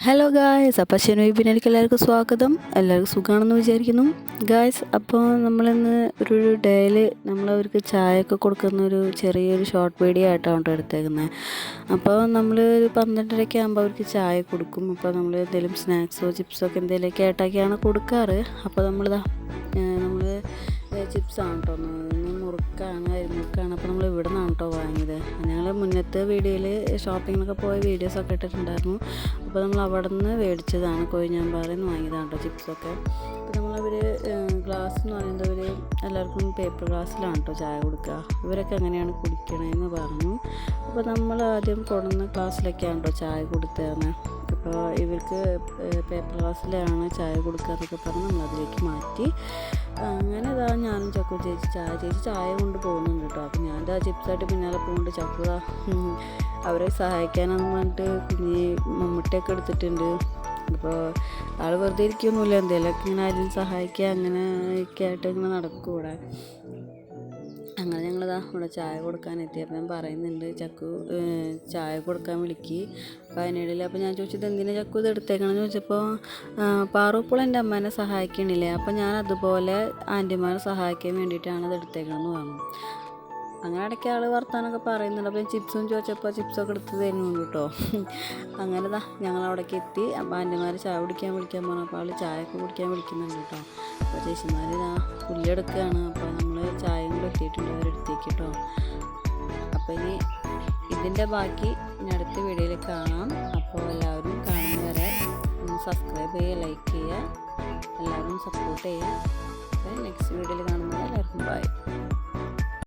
Hello guys, അപ്പോൾ ഷെനുവിലേക്ക് എല്ലാവർക്കും സ്വാഗതം. എല്ലാവർക്കും സുഖമാണെന്ന് വിചാരിക്കുന്നു ഗായ്സ്. അപ്പോൾ നമ്മളിന്ന് ഒരു ഡേയിൽ നമ്മളവർക്ക് ചായയൊക്കെ കൊടുക്കുന്ന ഒരു ചെറിയൊരു ഷോർട്ട് വീഡിയോ ആയിട്ടാണ് എടുത്തേക്കുന്നത്. അപ്പോൾ നമ്മൾ ഒരു 12:30 ആകുമ്പോൾ അവർക്ക് ചായ കൊടുക്കും. അപ്പോൾ നമ്മൾ എന്തെങ്കിലും സ്നാക്സോ ചിപ്സോ ഒക്കെ എന്തെങ്കിലുമൊക്കെ ആയിട്ടൊക്കെയാണ് കൊടുക്കാറ്. അപ്പോൾ നമ്മൾ ചിപ്സാണ് കേട്ടോ, മുറുക്കാണ്, അരിമുറുക്കാണ്. അപ്പോൾ നമ്മൾ ഇവിടെ നിന്നാണ് കേട്ടോ വാങ്ങിയത്. ഞങ്ങൾ മുന്നത്തെ വീഡിയോയിൽ ഷോപ്പിങ്ങിനൊക്കെ പോയ വീഡിയോസൊക്കെ ഇട്ടിട്ടുണ്ടായിരുന്നു. അപ്പോൾ നമ്മൾ അവിടെ നിന്ന് മേടിച്ചതാണ്, കൊഴിഞ്ഞാമ്പാറയിൽ നിന്ന് വാങ്ങിയതാണ് കേട്ടോ ചിപ്സൊക്കെ. അപ്പോൾ നമ്മളവർ ഗ്ലാസ് എന്ന് പറയുന്നത് അവർ എല്ലാവർക്കും പേപ്പർ ഗ്ലാസ്സിലാണ് കേട്ടോ ചായ കൊടുക്കുക. ഇവരൊക്കെ അങ്ങനെയാണ് കുടിക്കണമെന്ന് പറഞ്ഞു. അപ്പോൾ നമ്മൾ ആദ്യം കൊണ്ടുവന്ന ഗ്ലാസ്സിലൊക്കെയാണ് കേട്ടോ ചായ കൊടുത്തതാണ്. അപ്പോൾ ഇവർക്ക് പേപ്പർ ഗ്ലാസ്സിലാണ് ചായ കൊടുക്കുക എന്നൊക്കെ പറഞ്ഞ് നമ്മളതിലേക്ക് മാറ്റി. അങ്ങനെ ഞാനും ചക്കു ചേച്ചി ചായ കൊണ്ട് പോകുന്നുണ്ട് കേട്ടോ. അപ്പോൾ ഞാൻ ചിപ്സായിട്ട് പിന്നാലെ പോകുന്നുണ്ട്. ചക്കു അവരെ സഹായിക്കാനെന്ന് പറഞ്ഞിട്ട് കുഞ്ഞി മമ്മൂട്ടിയൊക്കെ എടുത്തിട്ടുണ്ട്. അപ്പോൾ ആൾ വെറുതെ ഇരിക്കുകയൊന്നുമില്ല, എന്തെങ്കിലുമൊക്കെ ഇങ്ങനെ ആരും സഹായിക്കുക അങ്ങനെയൊക്കെ ആയിട്ട് ഇങ്ങനെ നടക്കും ഇവിടെ. അങ്ങനെ ഞങ്ങളിതാ ഇവിടെ ചായ കൊടുക്കാൻ എത്തിയപ്പോൾ ഞാൻ പറയുന്നുണ്ട്, ചക്കു ചായ കൊടുക്കാൻ വിളിക്ക്. അപ്പോൾ അതിനിടയിൽ അപ്പോൾ ഞാൻ ചോദിച്ചത് എന്തിനാ ചക്കു ഇത് എടുത്തേക്കണമെന്ന് ചോദിച്ചപ്പോൾ പാറു എൻ്റെ അമ്മേനെ സഹായിക്കണില്ലേ, അപ്പോൾ ഞാൻ അതുപോലെ ആൻറ്റിമാരെ സഹായിക്കാൻ വേണ്ടിയിട്ടാണ് ഇത് എടുത്തേക്കണമെന്ന് പറഞ്ഞു. അങ്ങനെ ഇടയ്ക്ക് ആൾ വർത്താനൊക്കെ പറയുന്നുണ്ട്. അപ്പോൾ ചിപ്സും ചോദിച്ചപ്പോൾ ചിപ്സൊക്കെ എടുത്ത് തരുന്നുണ്ട് കേട്ടോ. അങ്ങനെ ഞങ്ങളവിടേക്ക് എത്തി. അപ്പോൾ ആൻറ്റിമാർ ചായ വിളിക്കാൻ പറഞ്ഞപ്പോൾ ആൾ ചായയൊക്കെ കുടിക്കാൻ വിളിക്കുന്നുണ്ട് കേട്ടോ. അപ്പോൾ ചേച്ചിമാർ പുല്ലെടുക്കുകയാണ്. അപ്പോൾ നമ്മൾ ചായയും കൂടെ എത്തിയിട്ടുണ്ട് അവരെടുത്തേക്ക് കേട്ടോ. അപ്പോൾ ഇനി ഇതിൻ്റെ ബാക്കി ഇനി അടുത്ത വീഡിയോയിൽ കാണാം. അപ്പോൾ എല്ലാവരും കാണുന്നവരെ സബ്സ്ക്രൈബ് ചെയ്യുക, ലൈക്ക് ചെയ്യുക, എല്ലാവരും സപ്പോർട്ട് ചെയ്യുക. അപ്പോൾ നെക്സ്റ്റ് വീഡിയോയിൽ കാണുന്നത് എല്ലാവർക്കും ബൈ.